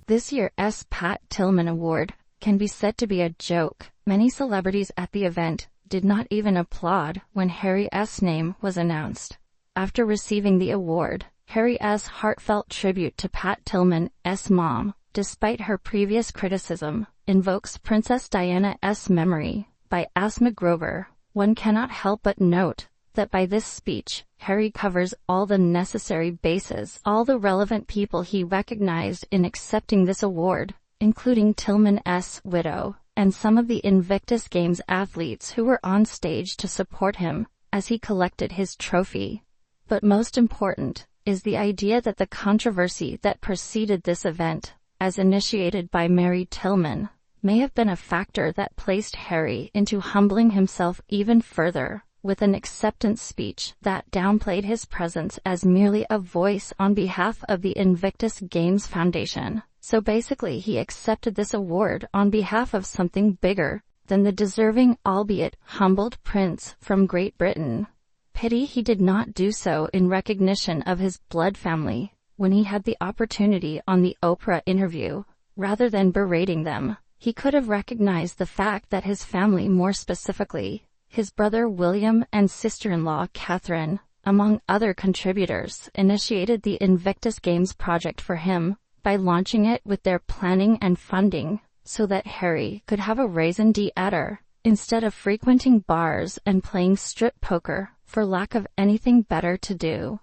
This year's Pat Tillman Award can be said to be a joke. Many celebrities at the event did not even applaud when Harry's name was announced. After receiving the award, Harry's heartfelt tribute to Pat Tillman's mom, despite her previous criticism, invokes Princess Diana's memory by Asma Grover. One cannot help but note that by this speech, Harry covers all the necessary bases, all the relevant people he recognized in accepting this award, including Tillman's widow, and some of the Invictus Games athletes who were on stage to support him as he collected his trophy. But most important is the idea that the controversy that preceded this event, as initiated by Mary Tillman, may have been a factor that placed Harry into humbling himself even further, with an acceptance speech that downplayed his presence as merely a voice on behalf of the Invictus Games Foundation. So basically he accepted this award on behalf of something bigger than the deserving, albeit humbled prince from Great Britain. Pity he did not do so in recognition of his blood family when he had the opportunity on the Oprah interview. Rather than berating them, he could have recognized the fact that his family, more specifically, his brother William and sister-in-law Catherine, among other contributors, initiated the Invictus Games project for him by launching it with their planning and funding, so that Harry could have a raison d'etre, instead of frequenting bars and playing strip poker for lack of anything better to do.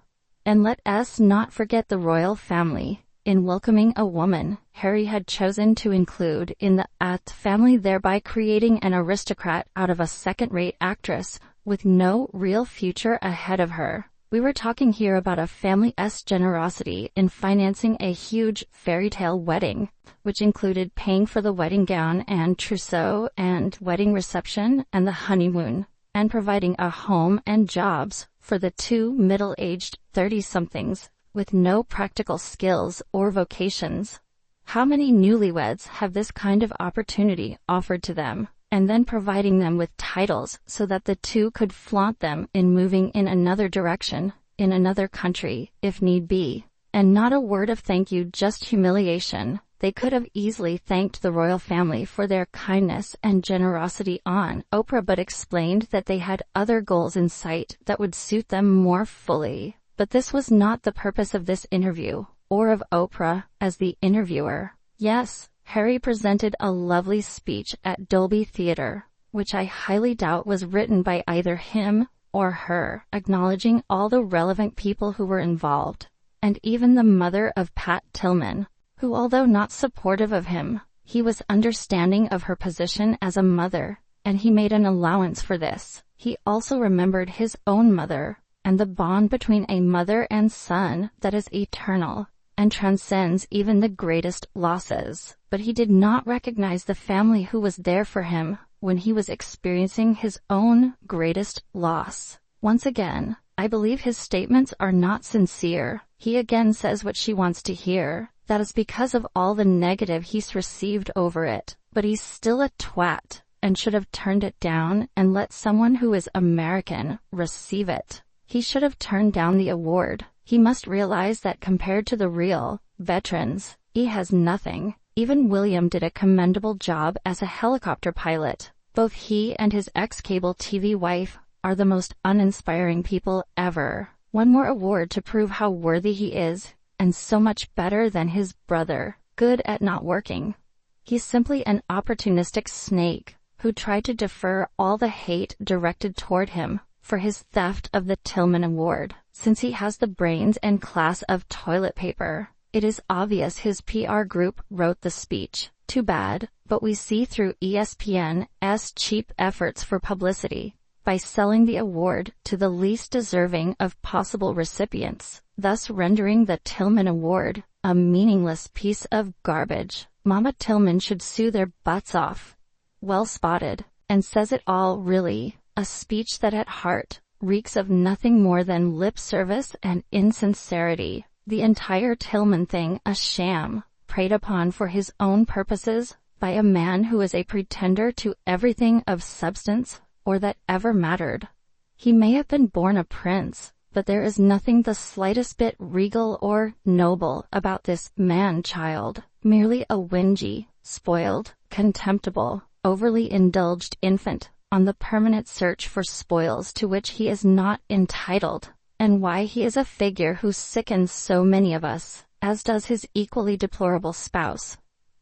And let us not forget the royal family. In welcoming a woman Harry had chosen to include in the family, thereby creating an aristocrat out of a second-rate actress with no real future ahead of her. We were talking here about a family's generosity in financing a huge fairy-tale wedding, which included paying for the wedding gown and trousseau and wedding reception and the honeymoon, and providing a home and jobs for the two middle-aged 30-somethings with no practical skills or vocations. How many newlyweds have this kind of opportunity offered to them, and then providing them with titles so that the two could flaunt them in moving in another direction, in another country, if need be? And not a word of thank you, just humiliation. They could have easily thanked the royal family for their kindness and generosity on Oprah, but explained that they had other goals in sight that would suit them more fully. But this was not the purpose of this interview, or of Oprah as the interviewer. Yes, Harry presented a lovely speech at Dolby Theatre, which I highly doubt was written by either him or her, acknowledging all the relevant people who were involved, and even the mother of Pat Tillman, who, although not supportive of him, he was understanding of her position as a mother, and he made an allowance for this. He also remembered his own mother, and the bond between a mother and son that is eternal and transcends even the greatest losses. But he did not recognize the family who was there for him when he was experiencing his own greatest loss. Once again, I believe his statements are not sincere. He again says what she wants to hear. That is because of all the negative he's received over it. But he's still a twat, and should have turned it down and let someone who is American receive it. He should have turned down the award. He must realize that compared to the real veterans, he has nothing. Even William did a commendable job as a helicopter pilot. Both he and his ex-cable TV wife are the most uninspiring people ever. One more award to prove how worthy he is, and so much better than his brother, good at not working. He's simply an opportunistic snake who tried to defer all the hate directed toward him for his theft of the Tillman Award. Since he has the brains and class of toilet paper, it is obvious his PR group wrote the speech. Too bad, but we see through ESPN's cheap efforts for publicity by selling the award to the least deserving of possible recipients, thus rendering the Tillman Award a meaningless piece of garbage. Mama Tillman should sue their butts off. Well spotted, and says it all really. A speech that at heart reeks of nothing more than lip service and insincerity. The entire Tillman thing a sham, preyed upon for his own purposes by a man who is a pretender to everything of substance or that ever mattered. He may have been born a prince, but there is nothing the slightest bit regal or noble about this man-child. merely a whingy, spoiled, contemptible, overly indulged infant, on the permanent search for spoils to which he is not entitled, and why he is a figure who sickens so many of us, as does his equally deplorable spouse.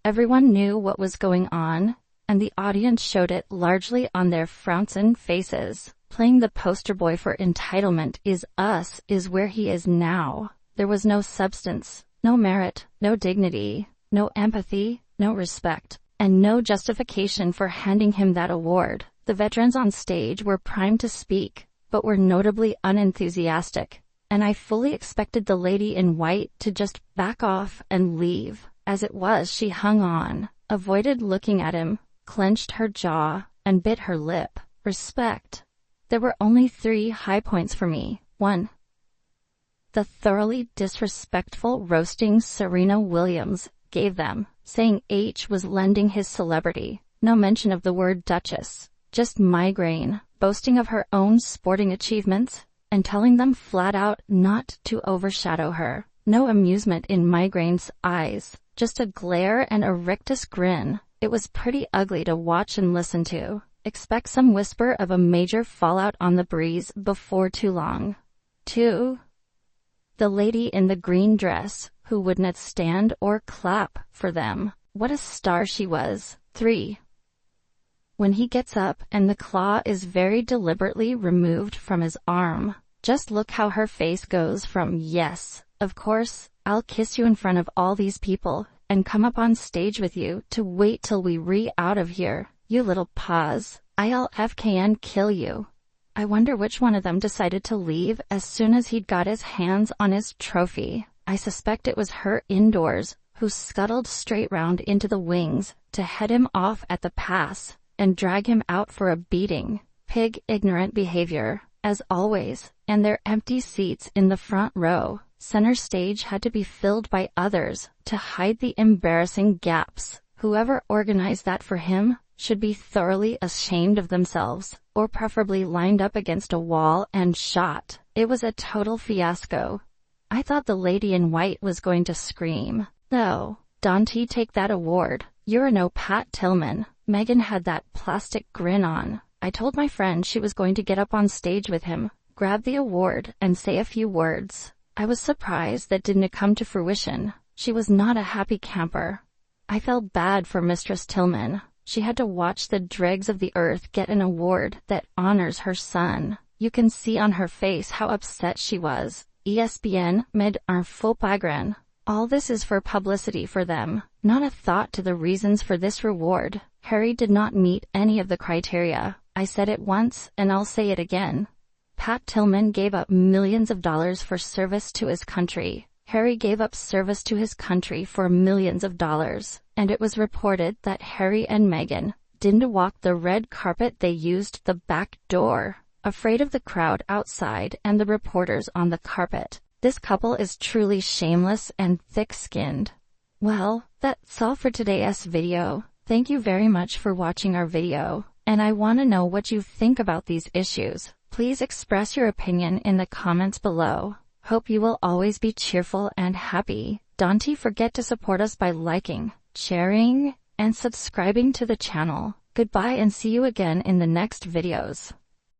Everyone knew what was going on, and the audience showed it largely on their frownsome faces. Playing the poster boy for entitlement is us is where he is now. There was no substance, no merit, no dignity, no empathy, no respect, and no justification for handing him that award. The veterans on stage were primed to speak, but were notably unenthusiastic, and I fully expected the lady in white to just back off and leave. As it was, she hung on, avoided looking at him, clenched her jaw, and bit her lip. Respect. There were only 3 high points for me. 1. The thoroughly disrespectful roasting Serena Williams gave them, saying H was lending his celebrity. No mention of the word Duchess, just migraine, boasting of her own sporting achievements, and telling them flat out not to overshadow her. No amusement in Migraine's eyes, just a glare and a rictus grin. It was pretty ugly to watch and listen to. Expect some whisper of a major fallout on the breeze before too long. 2. The lady in the green dress, who wouldn't stand or clap for them. What a star she was. 3. When he gets up and the claw is very deliberately removed from his arm, just look how her face goes from yes, of course, I'll kiss you in front of all these people, and come up on stage with you, to wait till we re-out of here, you little pause, I'll FKN kill you. I wonder which one of them decided to leave as soon as he'd got his hands on his trophy. I suspect it was her indoors, who scuttled straight round into the wings, to head him off at the pass, and drag him out for a beating. Pig ignorant behavior, as always, and their empty seats in the front row. Center stage had to be filled by others, to hide the embarrassing gaps. Whoever organized that for him should be thoroughly ashamed of themselves, or preferably lined up against a wall and shot. It was a total fiasco. I thought the lady in white was going to scream. No, Dante, take that award. You're no Pat Tillman. Megan had that plastic grin on. I told my friend she was going to get up on stage with him, grab the award, and say a few words. I was surprised that didn't come to fruition. She was not a happy camper. I felt bad for Mistress Tillman. She had to watch the dregs of the earth get an award that honors her son. You can see on her face how upset she was. ESPN made un faux pas grand. All this is for publicity for them, not a thought to the reasons for this reward. Harry did not meet any of the criteria. I said it once, and I'll say it again. Pat Tillman gave up millions of dollars for service to his country. Harry gave up service to his country for millions of dollars, and it was reported that Harry and Meghan didn't walk the red carpet, they used the back door, afraid of the crowd outside and the reporters on the carpet. This couple is truly shameless and thick-skinned. Well, that's all for today's video. Thank you very much for watching our video, and I want to know what you think about these issues. Please express your opinion in the comments below. Hope you will always be cheerful and happy. Don't forget to support us by liking, sharing, and subscribing to the channel. Goodbye and see you again in the next videos.